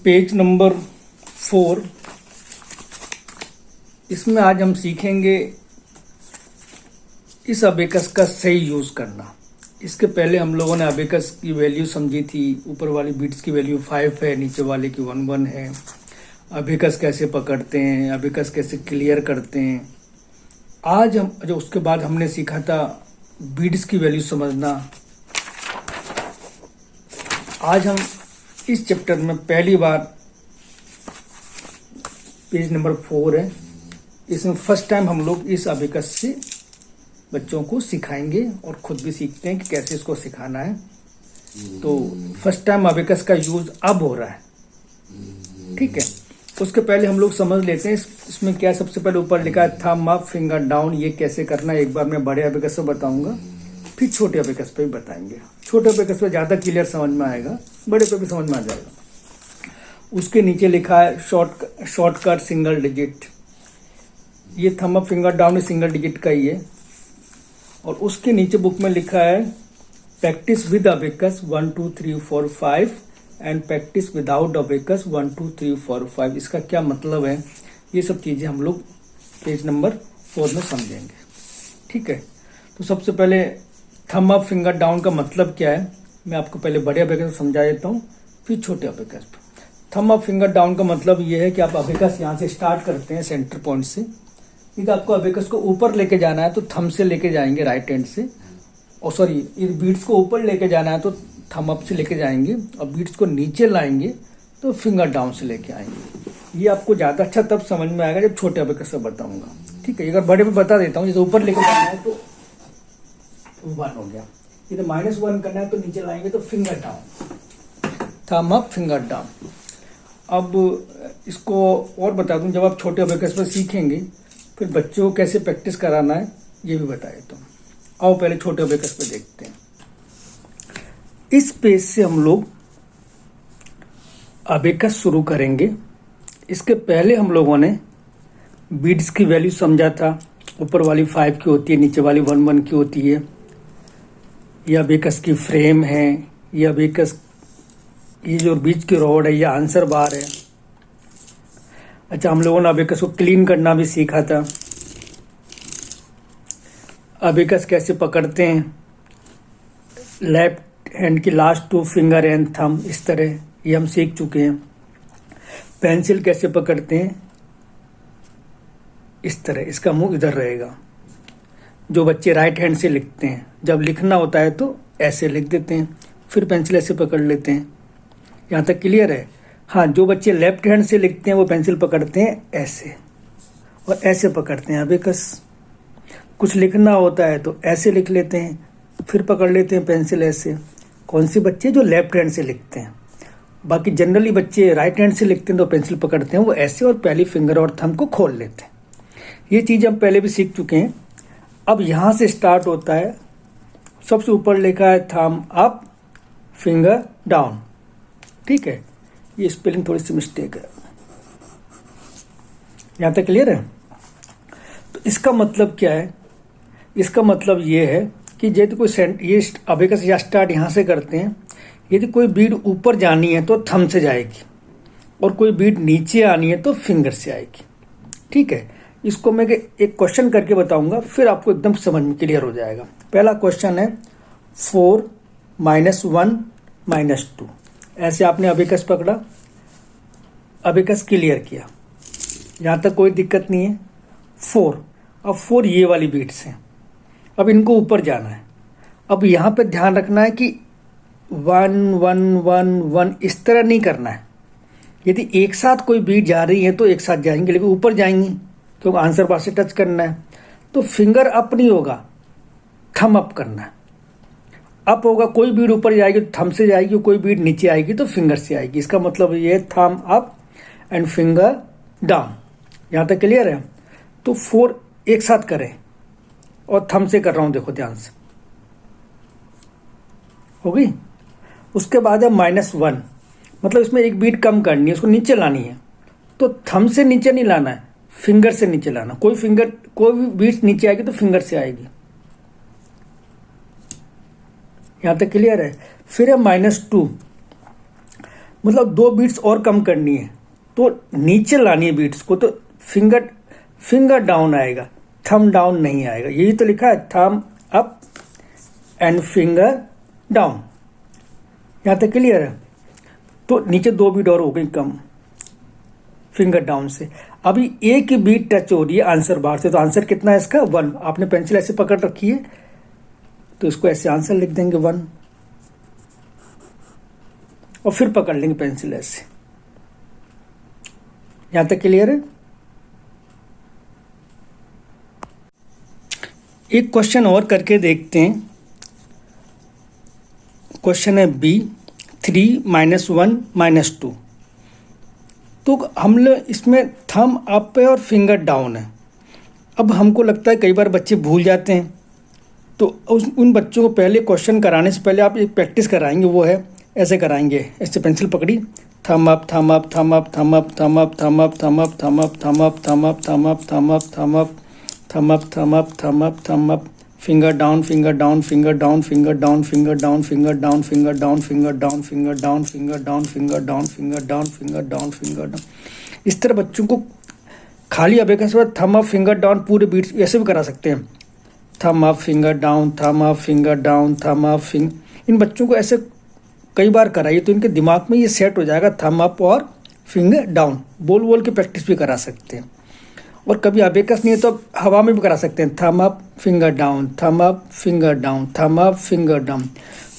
Page number 4। इसमें आज हम सीखेंगे इस अबेकस का सही यूज करना। इसके पहले हम लोगों ने अबेकस की वैल्यू समझी थी। ऊपर वाली बीट्स की वैल्यू 5 है, नीचे वाले की 1 है। अबेकस कैसे पकड़ते हैं, अबेकस कैसे क्लियर करते हैं। आज हम जो उसके बाद हमने सीखा था बीट्स की वैल्यू समझना। आज हम इस चैप्टर में पहली बार, पेज नंबर 4 है, इसमें फर्स्ट टाइम हम लोग इस अबेकस से बच्चों को सिखाएंगे और खुद भी सीखते हैं कि कैसे इसको सिखाना है। तो फर्स्ट टाइम अबेकस का यूज अब हो रहा है, ठीक है। उसके पहले हम लोग समझ लेते हैं इसमें क्या। सबसे पहले ऊपर लिखा है थंब अप फिंगर डाउन। ये कैसे करना है एक बार मैं बड़े अबेकस से बताऊंगा, फिर छोटे अबेकस पे भी बताएंगे। छोटे अबेकस पे ज़्यादा क्लियर समझ में आएगा, बड़े पे भी समझ में आ जाएगा। उसके नीचे लिखा है शॉर्टकट सिंगल डिजिट। ये thumb up finger down single digit का ही है। और उसके नीचे बुक में लिखा है practice with abacus 1 2 3 4 5 and practice without abacus 1 2 3 4 5। इसका क्या मतलब है, ये सब चीज़ें हम लोग पेज नंबर 4 में समझेंगे, ठीक है। तो सबसे पहले थंब अप फिंगर डाउन का मतलब क्या है, मैं आपको पहले बड़े अबेकस समझा देता हूँ, फिर छोटे abacus. Thumb up finger down का मतलब ये है कि आप अबेकस यहाँ से स्टार्ट करते हैं सेंटर पॉइंट से। ठीक है, आपको अबेकस को ऊपर लेके जाना है तो थंब से लेके जाएंगे राइट हैंड से, और सॉरी इस बीट्स को ऊपर लेके जाना है तो थंब अप से लेके जाएंगे, और बीट्स को नीचे लाएंगे तो फिंगर डाउन से लेके आएंगे। ये आपको ज़्यादा अच्छा तब समझ में आएगा जब छोटे अबेकस से बताऊंगा, ठीक है। अगर बड़े पे बता देता हूँ, जैसे ऊपर लेके जाना है तो 1 हो गया, इधर -1 करना है तो नीचे लाएंगे तो finger down, thumb up finger down. अब इसको और बता दूं, जब आप छोटे अबेकस पर सीखेंगे फिर बच्चों को कैसे प्रैक्टिस कराना है ये भी बता देता हूँ। आओ पहले छोटे अबेकस पे देखते हैं। इस पेज से हम लोग अबेकस शुरू करेंगे। इसके पहले हम लोगों ने बीट्स की वैल्यू समझा था। ऊपर वाली 5 की होती है, नीचे वाली 1 की होती है। ये अबेकस की फ्रेम है, ये अबेकस, ये जो बीच की रॉड है, ये आंसर बार है। अच्छा, हम लोगों ने अबेकस को क्लीन करना भी सीखा था। अबेकस कैसे पकड़ते हैं, लेफ्ट हैंड की लास्ट 2 फिंगर एंड थंब, इस तरह ये हम सीख चुके हैं। पेंसिल कैसे पकड़ते हैं, इस तरह, इसका मुंह इधर रहेगा। जो बच्चे राइट हैंड से लिखते हैं, जब लिखना होता है तो ऐसे लिख देते हैं, फिर पेंसिल ऐसे पकड़ लेते हैं। यहाँ तक क्लियर है। हाँ, जो बच्चे लेफ्ट हैंड से लिखते हैं वो पेंसिल पकड़ते हैं ऐसे, और ऐसे पकड़ते हैं अबेकस। कुछ लिखना होता है तो ऐसे लिख लेते हैं, फिर पकड़ लेते हैं पेंसिल ऐसे। कौन से बच्चे, जो लेफ्ट हैंड से लिखते हैं। बाकी जनरली बच्चे राइट हैंड से लिखते हैं तो पेंसिल पकड़ते हैं वो ऐसे, और पहली फिंगर और थंब को खोल लेते हैं। ये चीज़ हम पहले भी सीख चुके हैं। अब यहाँ से स्टार्ट होता है। सबसे ऊपर लिखा है थंब अप फिंगर डाउन, ठीक है। ये स्पेलिंग थोड़ी सी मिस्टेक है, यहाँ तक क्लियर है। तो इसका मतलब क्या है, इसका मतलब ये है कि यदि कोई ये अबेकस या स्टार्ट यहाँ से करते हैं, यदि कोई बीट ऊपर जानी है तो थंब से जाएगी, और कोई बीट नीचे आनी है तो फिंगर से आएगी, ठीक है। इसको मैं एक क्वेश्चन करके बताऊंगा, फिर आपको एकदम समझ में क्लियर हो जाएगा। पहला क्वेश्चन है 4 -1 -2। ऐसे आपने अबेकस पकड़ा, अबेकस क्लियर किया, यहाँ तक कोई दिक्कत नहीं है। 4, अब 4 ये वाली बीट्स हैं, अब इनको ऊपर जाना है। अब यहाँ पे ध्यान रखना है कि 1 1 1 1 इस तरह नहीं करना है। यदि एक साथ कोई बीट जा रही है तो एक साथ जाएंगे, लेकिन ऊपर जाएंगी क्योंकि आंसर बार से टच करना है। तो फिंगर अप नहीं होगा, थंब अप करना है। अप होगा, कोई बीट ऊपर जाएगी तो थंब से जाएगी, कोई बीट नीचे आएगी तो फिंगर से आएगी। इसका मतलब ये है thumb up and finger down. यहाँ तक क्लियर है। तो 4 एक साथ करें, और थंब से कर रहा हूँ, देखो ध्यान से, हो गई। उसके बाद है -1, मतलब इसमें एक बीट कम करनी है, उसको नीचे लानी है। तो थंब से नीचे नहीं लाना है, फिंगर से नीचे लाना। कोई भी बीट नीचे आएगी तो फिंगर से आएगी। यहाँ तक क्लियर है। फिर है -2, मतलब 2 बीट्स और कम करनी है तो नीचे लानी है बीट्स को, तो फिंगर डाउन आएगा, थम डाउन नहीं आएगा। यही तो लिखा है, थम अप एंड फिंगर डाउन। यहां तक क्लियर है। तो नीचे 2 बीट और हो गई कम फिंगर डाउन से। अभी एक ही बीट टच हो रही है आंसर बार से, तो आंसर कितना है इसका 1। आपने पेंसिल ऐसे पकड़ रखी है तो इसको ऐसे आंसर लिख देंगे 1, और फिर पकड़ लेंगे पेंसिल ऐसे। यहां तक क्लियर है। एक क्वेश्चन और करके देखते हैं। क्वेश्चन है बी 3 - 1 - 2। तो हम लोग इसमें थम अप है और फिंगर डाउन है। अब हमको लगता है कई बार बच्चे भूल जाते हैं, तो उन बच्चों को पहले क्वेश्चन कराने से पहले आप एक प्रैक्टिस कराएंगे, वो है ऐसे कराएंगे। ऐसे पेंसिल पकड़ी, थम up thumb up thumb up thumb up thumb up thumb up thumb up thumb up thumb up thumb up thumb up thumb up thumb up thumb up thumb up thumb up thumb up, finger down finger down finger down finger down finger down finger down finger down finger down finger down finger down finger down finger down finger down finger down. इस तरह बच्चों को खाली abacus के बाद thumb up finger down पूरे beats ऐसे भी करा सकते हैं। Thumb up finger down, thumb up finger down, thumb up finger. इन बच्चों को ऐसे कई बार कराइए तो इनके दिमाग में ये सेट हो जाएगा, थम अप और फिंगर डाउन। बोल बोल के प्रैक्टिस भी करा सकते हैं। और कभी अबेकस नहीं है तो हवा में भी करा सकते हैं, thumb up finger down, thumb up finger down, thumb up finger down.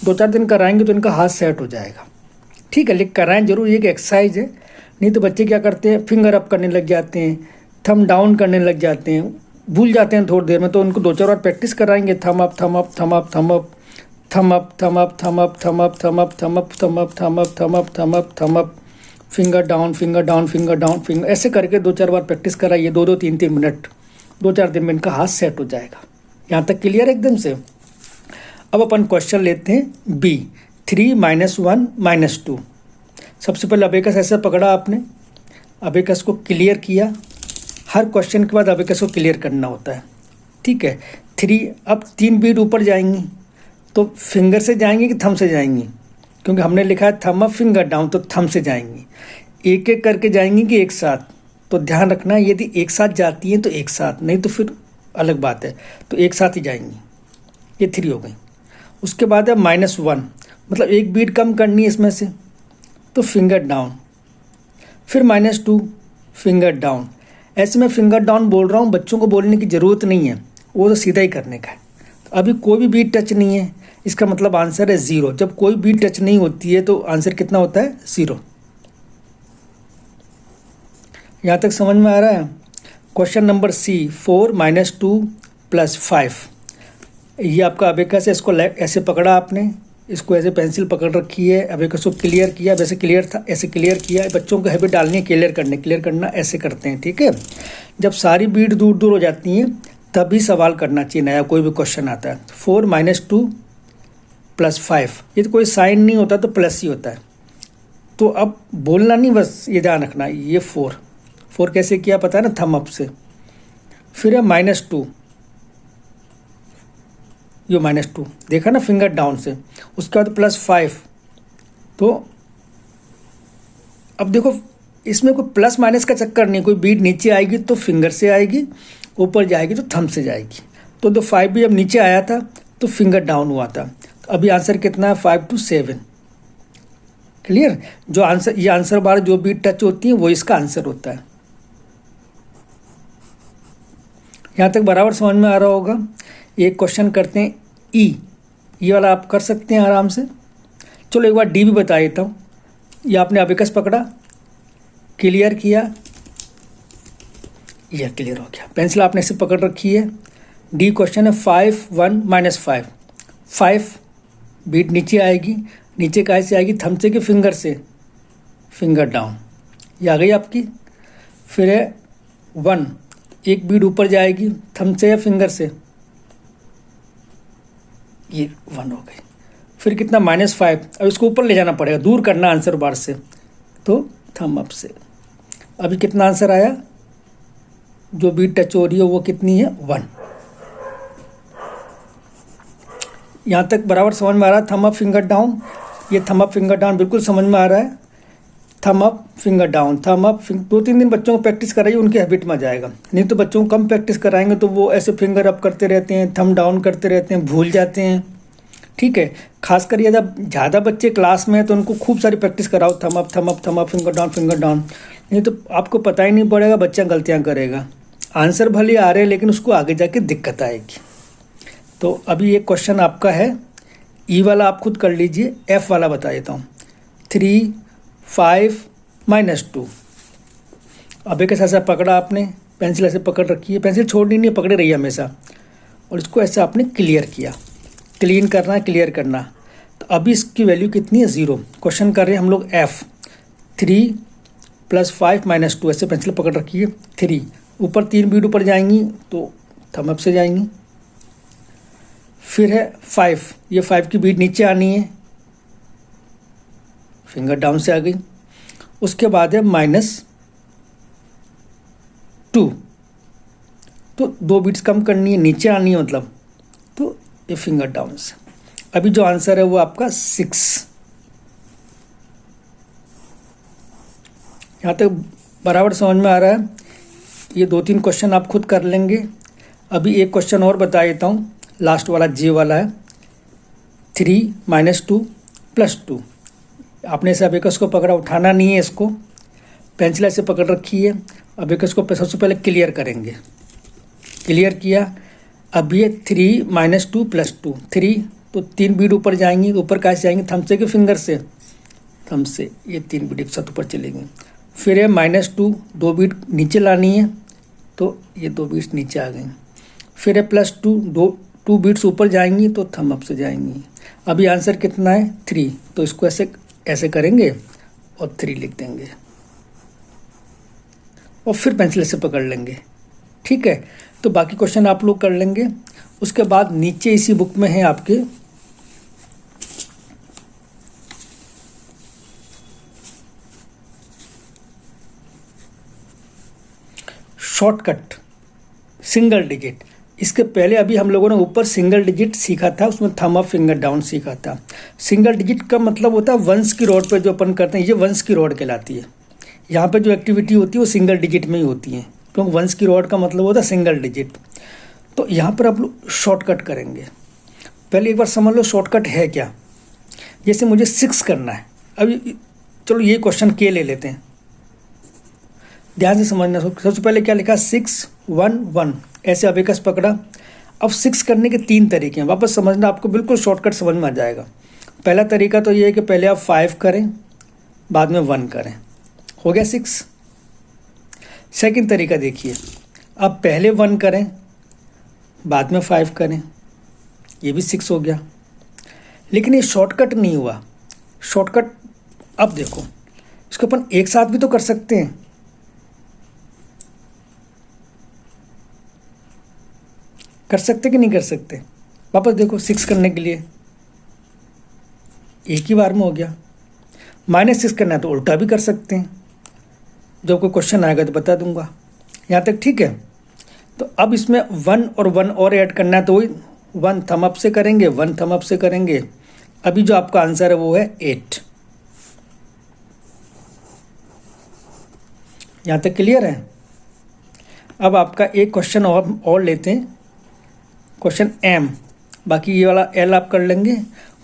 2-4 दिन कराएंगे तो इनका हाथ सेट हो जाएगा। ठीक है, लेकिन कराएं जरूर, ये एक एक्सरसाइज है। नहीं तो बच्चे क्या करते हैं, फिंगर अप करने लग जाते हैं, थम डाउन करने लग जाते हैं, भूल जाते हैं थोड़ी देर में। तो उनको 2-4 बार प्रैक्टिस कराएंगे, थम up thumb up thumb up thumb up thumb up thumb up thumb up thumb up thumb up thumb up thumb up thumb up thumb up thumb up thumb up, finger down finger down finger down finger, ऐसे करके 2-4 बार practice कराइए, 2-2 3-3 minute. 2-4 दिन में इनका हाथ set हो जाएगा। यहाँ तक क्लियर है एकदम से। अब अपन क्वेश्चन लेते हैं बी 3 - 1 - 2। सबसे पहले अबेकस ऐसे पकड़ा आपने, अबेकस को क्लियर किया। हर क्वेश्चन के बाद अबेकस को क्लियर करना होता है। ठीक है, 3 अब 3 बीट ऊपर जाएंगी तो फिंगर से जाएंगी कि थम से जाएंगी, क्योंकि हमने लिखा है थम अप फिंगर डाउन, तो थम से जाएंगी। एक एक करके जाएंगी कि एक साथ, तो ध्यान रखना है यदि एक साथ जाती हैं तो एक साथ, नहीं तो फिर अलग बात है। तो एक साथ ही जाएंगी। ये 3 हो गई। उसके बाद है -1, मतलब एक बीट कम करनी है इसमें से, तो फिंगर डाउन। फिर -2 फिंगर डाउन। ऐसे मैं फिंगर डाउन बोल रहा हूँ, बच्चों को बोलने की ज़रूरत नहीं है, वो तो सीधा ही करने का है। तो अभी कोई भी बीट टच नहीं है, इसका मतलब आंसर है 0। जब कोई बीट टच नहीं होती है तो आंसर कितना होता है 0। यहाँ तक समझ में आ रहा है। Question number C 4 - 2 + 5। ये आपका अबेकस है, इसको ऐसे पकड़ा आपने, इसको ऐसे पेंसिल पकड़ रखी है, अबेकस को क्लियर किया, वैसे क्लियर था ऐसे क्लियर किया। बच्चों को हैबिट डालनी है क्लियर करना ऐसे करते हैं। ठीक है, जब सारी बीट दूर दूर हो जाती हैं तभी सवाल करना चाहिए, नया कोई भी क्वेश्चन आता है। 4 - 2 + 5, ये तो कोई साइन नहीं होता तो प्लस ही होता है। तो अब बोलना नहीं, बस ये ध्यान रखना। ये 4 कैसे किया पता है ना, थम अप से। फिर है -2, ये -2 देखा ना, फिंगर डाउन से। उसके बाद +5। तो अब देखो इसमें कोई प्लस माइनस का चक्कर नहीं, कोई बीट नीचे आएगी तो फिंगर से आएगी, ऊपर जाएगी तो थंब से जाएगी। तो 5 भी जब नीचे आया था तो फिंगर डाउन हुआ था। तो अभी आंसर कितना है 5 to 7। क्लियर। जो आंसर, ये आंसर बार जो बीट टच होती है वो इसका आंसर होता है। यहाँ तक बराबर समझ में आ रहा होगा। एक क्वेश्चन करते हैं ये वाला आप कर सकते हैं आराम से। चलो एक बार डी भी बता देता हूँ। ये आपने अबेकस पकड़ा, क्लियर किया, यह क्लियर हो गया। पेंसिल आपने इसे पकड़ रखी है। डी क्वेश्चन है 5 1 -5। 5 बीट नीचे आएगी, नीचे कहाँ से आएगी, थंब से कि फिंगर से, फिंगर डाउन, ये आ गई आपकी। फिर है 1, एक बीट ऊपर जाएगी, थंब से या फिंगर से, ये 1 हो गई। फिर कितना -5, अब इसको ऊपर ले जाना पड़ेगा, दूर करना आंसर बार से, तो थंब अप से। अभी कितना आंसर आया, जो बीट टच हो रही है वो कितनी है 1। यहाँ तक बराबर समझ में आ रहा है। थंब अप फिंगर डाउन, ये थंब अप फिंगर डाउन बिल्कुल समझ में आ रहा है। थम up finger down, thumb up. 2-3 दिन बच्चों को प्रैक्टिस कराइए, उनके हैबिट में आ जाएगा। नहीं तो बच्चों को कम प्रैक्टिस कराएंगे तो वो ऐसे फिंगर अप करते रहते हैं, थम डाउन करते रहते हैं, भूल जाते हैं। ठीक है, खासकर ये जब ज़्यादा बच्चे क्लास में हैं तो उनको खूब सारी प्रैक्टिस कराओ, थम up thumb up thumb up, finger down finger down. नहीं तो आपको पता ही नहीं पड़ेगा, बच्चा गलतियाँ करेगा। आंसर भले आ रहे हैं लेकिन उसको आगे जाके दिक्कत आएगी। तो अभी एक क्वेश्चन आपका है, ई वाला आप खुद कर लीजिए, एफ वाला बता देता हूँ। 3, 5 -2। अब एक ऐसा पकड़ा आपने, पेंसिल ऐसे पकड़ रखी है, पेंसिल छोड़नी नहीं है, पकड़े रही है हमेशा, और इसको ऐसे आपने क्लियर किया। क्लीन करना है, क्लियर करना। तो अभी इसकी वैल्यू कितनी है? 0। क्वेश्चन कर रहे हैं हम लोग एफ। 3 + 5 - 2, ऐसे पेंसिल पकड़ रखी है। 3 ऊपर 3 बीट ऊपर जाएंगी तो थंब अप से जाएंगी। फिर है 5, ये 5 की बीट नीचे आनी है, फिंगर डाउन से आ गई। उसके बाद है -2, तो 2 बीट्स कम करनी है, नीचे आनी है मतलब, तो ये फिंगर डाउन से। अभी जो आंसर है वो आपका 6। यहाँ तक बराबर समझ में आ रहा है? ये 2-3 क्वेश्चन आप खुद कर लेंगे। अभी एक क्वेश्चन और बता देता हूँ, लास्ट वाला जे वाला है। 3 - 2 + 2। आपने इसे अबेकस को पकड़ा, उठाना नहीं है इसको, पेंसिल ऐसे पकड़ रखी है। अबेकस को सबसे पहले क्लियर करेंगे। क्लियर किया। अब ये 3 - 2 + 2, 3 तो 3 बीट ऊपर जाएंगी, ऊपर कहाँ से जाएंगी? थंब से कि फिंगर से? थंब से। ये 3 बीट एक साथ ऊपर चलेंगी। फिर है -2, 2 बीट नीचे लानी है, तो ये 2 बीट्स नीचे आ गई। फिर है +2, 2 बीट्स ऊपर जाएंगी तो थंब अप से जाएंगी। अभी आंसर कितना है? 3, तो इसको ऐसे करेंगे और 3 लिख देंगे, और फिर पेंसिल से पकड़ लेंगे। ठीक है, तो बाकी क्वेश्चन आप लोग कर लेंगे। उसके बाद नीचे इसी बुक में है आपके शॉर्टकट सिंगल डिजिट। इसके पहले अभी हम लोगों ने ऊपर सिंगल डिजिट सीखा था, उसमें थंब अप फिंगर डाउन सीखा था। सिंगल डिजिट का मतलब होता है वंस की रॉड पे जो अपन करते हैं, ये वंस की रॉड कहलाती है। यहाँ पे जो एक्टिविटी होती है वो सिंगल डिजिट में ही होती है, क्योंकि वंस की रॉड का मतलब होता है सिंगल डिजिट। तो यहाँ पर आप लोग शॉर्टकट करेंगे। पहले एक बार समझ लो शॉर्टकट है क्या। जैसे मुझे 6 करना है, अभी चलो ये क्वेश्चन के ले लेते हैं, ध्यान से समझना। सबसे पहले क्या लिखा? 6 1 1, ऐसे अबेकस पकड़ा। अब 6 करने के 3 तरीके हैं, वापस समझना, आपको बिल्कुल शॉर्टकट समझ में आ जाएगा। पहला तरीका तो ये है कि पहले आप 5 करें, बाद में 1 करें, हो गया 6। सेकंड तरीका देखिए, आप पहले 1 करें, बाद में 5 करें, ये भी 6 हो गया। लेकिन ये शॉर्टकट नहीं हुआ। शॉर्टकट अब देखो, इसको अपन एक साथ भी तो कर सकते हैं। कर सकते कि नहीं कर सकते? वापस देखो, 6 करने के लिए एक ही बार में हो गया। -6 करना है तो उल्टा भी कर सकते हैं, जब कोई क्वेश्चन आएगा तो बता दूंगा। यहाँ तक ठीक है? तो अब इसमें 1 और 1 और ऐड करना है, तो वही 1 थंब अप से करेंगे, 1 थंब अप से करेंगे। अभी जो आपका आंसर है वो है 8। यहाँ तक क्लियर है? अब आपका एक क्वेश्चन और लेते हैं, क्वेश्चन एम। बाकी ये वाला एल आप कर लेंगे।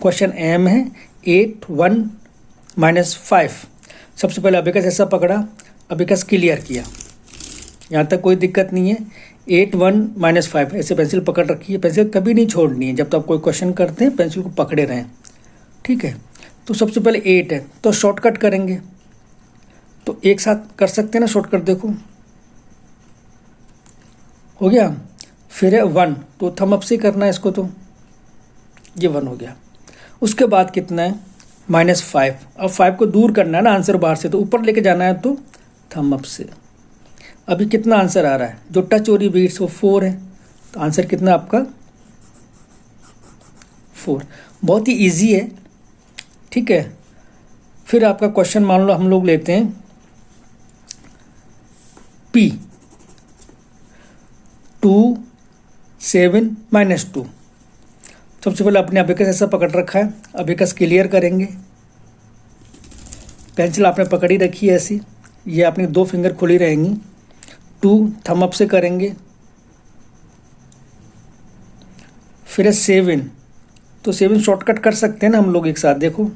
क्वेश्चन एम है 8 1 -5। सबसे पहले अबेकस ऐसा पकड़ा, अबेकस क्लियर किया, यहाँ तक कोई दिक्कत नहीं है। 8 1 -5, ऐसे पेंसिल पकड़ रखी है, पेंसिल कभी नहीं छोड़नी है। जब तक आप कोई क्वेश्चन करते हैं पेंसिल को पकड़े रहें। ठीक है, तो सबसे पहले 8 है तो शॉर्टकट करेंगे, तो एक साथ कर सकते हैं ना शॉर्टकट। देखो हो गया। फिर है 1, तो थंब अप से करना है इसको, तो ये 1 हो गया। उसके बाद कितना है? -5। अब 5 को दूर करना है ना आंसर बाहर से, तो ऊपर लेके जाना है तो थंब अप से। अभी कितना आंसर आ रहा है? जो टच हो रही बीट्स वो 4 है, तो आंसर कितना आपका? 4। बहुत ही इजी है। ठीक है, फिर आपका क्वेश्चन मान लो हम लोग लेते हैं P 2 7 -2। सबसे पहले अपने अबेकस ऐसा पकड़ रखा है, अबेकस क्लियर करेंगे। पेंसिल आपने पकड़ी रखी है ऐसी, ये अपनी 2 फिंगर खुली रहेंगी, 2 थंब अप से करेंगे, फिर है 7, तो 7 शॉर्टकट कर सकते हैं ना हम लोग एक साथ, देखो।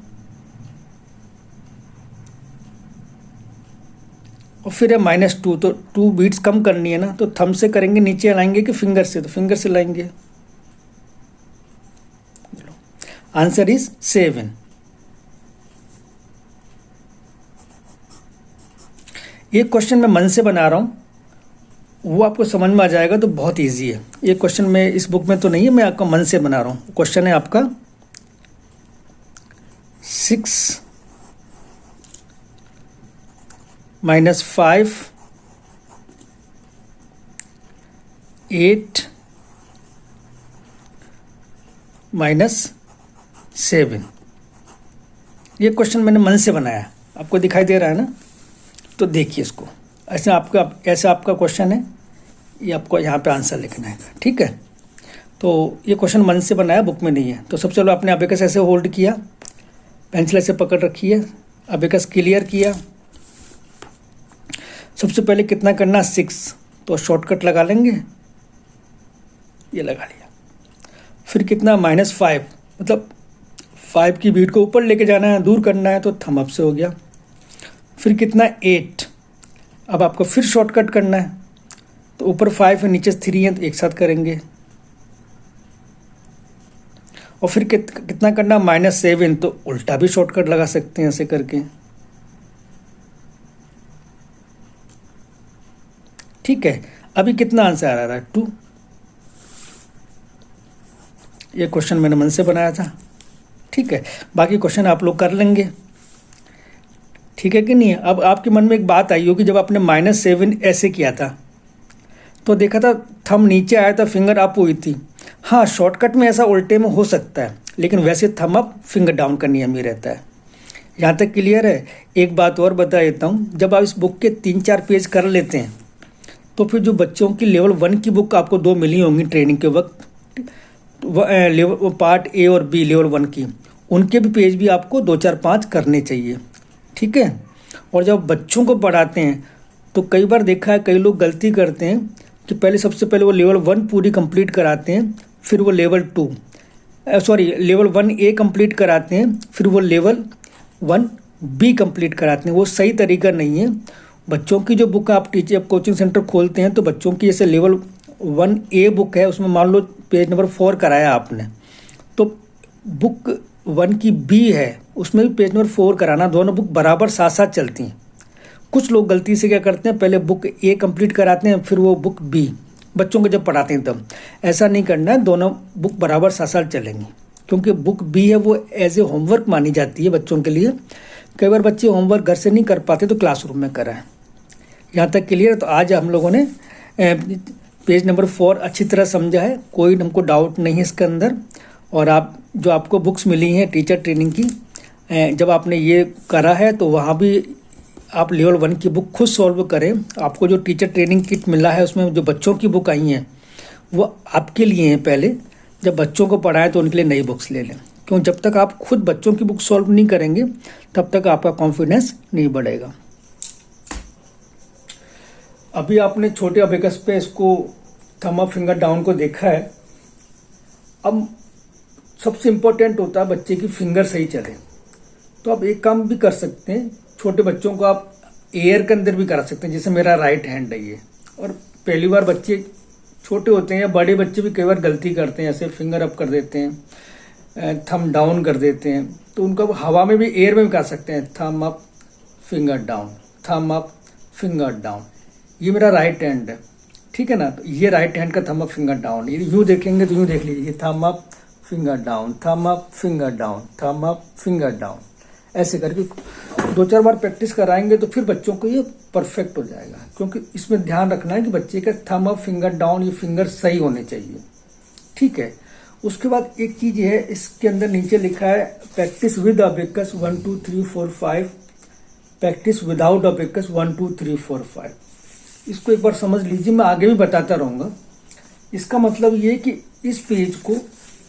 और फिर है -2, तो 2 बीट्स कम करनी है ना, तो थंब से करेंगे, नीचे लाएंगे कि फिंगर से, तो फिंगर से लाएंगे। Answer is 7। ये क्वेश्चन मैं मन से बना रहा हूँ, वो आपको समझ में आ जाएगा, तो बहुत इजी है। ये क्वेश्चन मैं इस बुक में तो नहीं है, मैं आपका मन से बना रहा हूँ। क्वेश्चन है आपका 6 - 5 8 - 7। ये क्वेश्चन मैंने मन से बनाया, आपको दिखाई दे रहा है ना, तो देखिए इसको। ऐसा आपका क्वेश्चन है, ये आपको यहाँ पे आंसर लिखना है, ठीक है। तो ये क्वेश्चन मन से बनाया, बुक में नहीं है। तो सबसे पहले आपने अबेकस ऐसे होल्ड किया, पेंसिल ऐसे पकड़ रखी है, अबेकस क्लियर किया। सबसे पहले कितना करना, 6, तो शॉर्टकट लगा लेंगे, ये लगा लिया। फिर कितना, -5, मतलब 5 की बीट को ऊपर लेके जाना है, दूर करना है, तो थंब अप से हो गया। फिर कितना, 8, अब आपको फिर शॉर्टकट करना है, तो ऊपर 5 है, नीचे 3 है, तो एक साथ करेंगे। और फिर कितना करना, -7, तो उल्टा भी शॉर्टकट लगा सकते हैं ऐसे करके, ठीक है। अभी कितना आंसर आ रहा है, 2। ये क्वेश्चन मैंने मन से बनाया था, ठीक है। बाकी क्वेश्चन आप लोग कर लेंगे, ठीक है कि नहीं। अब आपके मन में एक बात आई होगी, जब आपने -7 ऐसे किया था तो देखा था थंब नीचे आया था, फिंगर अप हुई थी। हाँ, शॉर्टकट में ऐसा उल्टे में हो सकता है, लेकिन वैसे थंब अप फिंगर डाउन का नियम ही रहता है। यहाँ तक क्लियर है। एक बात और बता देता हूँ, जब आप इस बुक के 3-4 पेज कर लेते हैं, तो फिर जो बच्चों की लेवल 1 की बुक आपको 2 मिली होंगी ट्रेनिंग के वक्त, लेवल पार्ट ए और बी लेवल 1 की, उनके भी पेज भी आपको 2, 4, 5 करने चाहिए, ठीक है। और जब बच्चों को पढ़ाते हैं तो कई बार देखा है कई लोग गलती करते हैं कि पहले सबसे पहले वो लेवल 1 पूरी कंप्लीट कराते हैं, फिर वो लेवल 1 ए कंप्लीट कराते हैं, फिर वो लेवल 1 बी कंप्लीट कराते हैं। वो सही तरीका नहीं है। बच्चों की जो बुक आप कोचिंग सेंटर खोलते हैं, तो बच्चों की जैसे लेवल 1 ए बुक है, उसमें मान लो पेज नंबर 4 कराया आपने, तो बुक 1 की बी है, उसमें भी पेज नंबर 4 कराना। दोनों बुक बराबर साथ साथ चलती हैं। कुछ लोग गलती से क्या करते हैं, पहले बुक ए कंप्लीट कराते हैं, फिर वो बुक बी बच्चों को जब पढ़ाते हैं तब। ऐसा नहीं करना है, दोनों बुक बराबर साथ साथ चलेंगी, क्योंकि बुक बी है वो एज ए होमवर्क मानी जाती है बच्चों के लिए। कई बार बच्चे होमवर्क घर से नहीं कर पाते, तो क्लासरूम में कराएं। यहाँ तक क्लियर है। तो आज हम लोगों ने पेज नंबर 4 अच्छी तरह समझा है, कोई हमको डाउट नहीं है इसके अंदर। और आप जो आपको बुक्स मिली हैं टीचर ट्रेनिंग की, जब आपने ये करा है तो वहाँ भी आप लेवल 1 की बुक खुद सॉल्व करें। आपको जो टीचर ट्रेनिंग किट मिला है, उसमें जो बच्चों की बुक आई हैं वो आपके लिए हैं। पहले जब बच्चों को पढ़ाएं तो उनके लिए नई बुक्स ले लें, क्यों जब तक आप खुद बच्चों की बुक सॉल्व नहीं करेंगे तब तक आपका कॉन्फिडेंस नहीं बढ़ेगा। अभी आपने छोटे अबेकस पे इसको थंब अप फिंगर डाउन को देखा है। अब सबसे इम्पोर्टेंट होता है बच्चे की फिंगर सही चले। तो आप एक काम भी कर सकते हैं, छोटे बच्चों को आप एयर के अंदर भी करा सकते हैं। जैसे मेरा राइट हैंड है ये, और पहली बार बच्चे छोटे होते हैं या बड़े बच्चे भी कई बार गलती करते हैं, ऐसे फिंगर अप कर देते हैं, थंब डाउन कर देते हैं। तो उनको हवा में भी, एयर में भी कर सकते हैं, thumb up finger down, thumb up finger down. ये मेरा राइट हैंड है, ठीक है ना। तो ये राइट हैंड का थंब अप फिंगर डाउन, ये यूँ देखेंगे तो यूँ देख लीजिए, thumb up finger down, thumb up finger down, thumb up finger down. ऐसे करके 2-4 बार प्रैक्टिस कराएंगे तो फिर बच्चों को ये परफेक्ट हो जाएगा। क्योंकि इसमें ध्यान रखना है कि बच्चे का थंब अप फिंगर डाउन, ये फिंगर सही होने चाहिए, ठीक है। उसके बाद एक चीज है, इसके अंदर नीचे लिखा है practice with abacus 1 2 3 4 5, practice without abacus 1 2 3 4 5। इसको एक बार समझ लीजिए, मैं आगे भी बताता रहूंगा। इसका मतलब ये कि इस पेज को,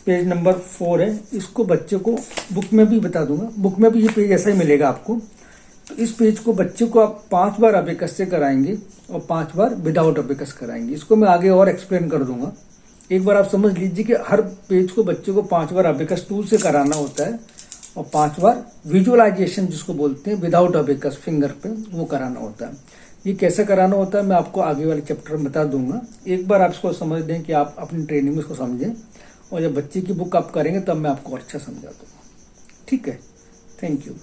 पेज नंबर 4 है, इसको बच्चे को बुक में भी बता दूंगा। बुक में भी ये पेज ऐसा ही मिलेगा आपको। तो इस पेज को बच्चे को आप 5 बार अबेकस से कराएंगे और 5 बार विदाउट अबेकस कराएंगे। इसको मैं आगे और एक्सप्लेन कर दूंगा। एक बार आप समझ लीजिए कि हर पेज को बच्चे को 5 बार अबेकस टूल से कराना होता है और 5 बार विजुअलाइजेशन जिसको बोलते हैं विदाउट अबेकस फिंगर पे वो कराना होता है। ये कैसे कराना होता है मैं आपको आगे वाले चैप्टर में बता दूंगा। एक बार आप इसको समझ दें कि आप अपनी ट्रेनिंग में इसको समझें और जब बच्चे की बुक आप करेंगे तब मैं आपको अच्छा समझा दूंगा। ठीक है, थैंक यू।